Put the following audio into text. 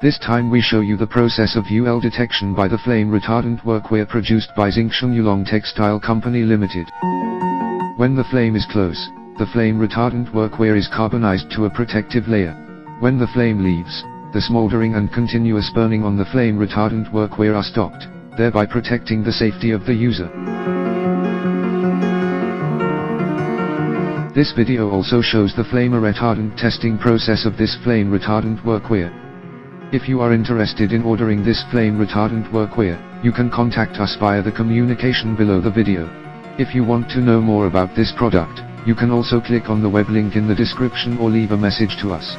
This time we show you the process of UL detection by the flame retardant workwear produced by Xingshan Yulong Textile Company Limited. When the flame is close, the flame retardant workwear is carbonized to a protective layer. When the flame leaves, the smoldering and continuous burning on the flame retardant workwear are stopped, thereby protecting the safety of the user. This video also shows the flame retardant testing process of this flame retardant workwear. If you are interested in ordering this flame retardant workwear, you can contact us via the communication below the video. If you want to know more about this product, you can also click on the web link in the description or leave a message to us.